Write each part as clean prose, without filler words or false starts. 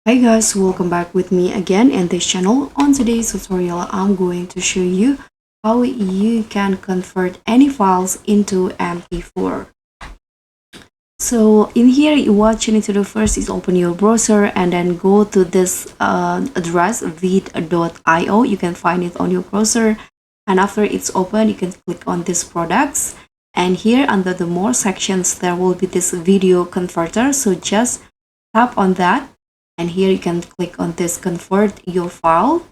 Hi guys, welcome back with me again in this channel. On today's tutorial, I'm going to show you how you can convert any files into MP4. So in here, what you need to do first is open your browser and then go to this address vid.io. You can find it on your browser, and after it's open, you can click on this products, and here under the more sections there will be this video converter. So just tap on that, and here you can click on this convert your file.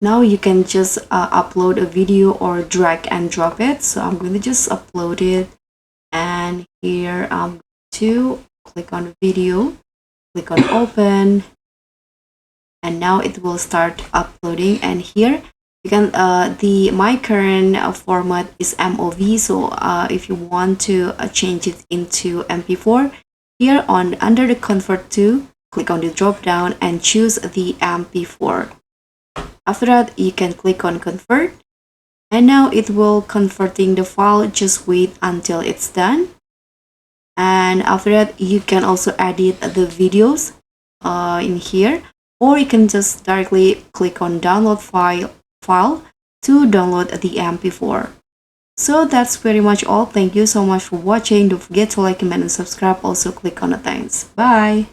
Now you can just upload a video or drag and drop it. So I'm going to just upload it, and here I'm going to click on video, click on open, and now it will start uploading. And here you can my current format is MOV. So if you want to change it into MP4, here on under the convert to, click on the drop down and choose the MP4. After that, you can click on convert, and now it will converting the file. Just wait until it's done. And after that, you can also edit the videos in here, or you can just directly click on download file to download the MP4. So that's pretty much all. Thank you so much for watching. Don't forget to like, comment, and subscribe. Also click on the thanks. Bye.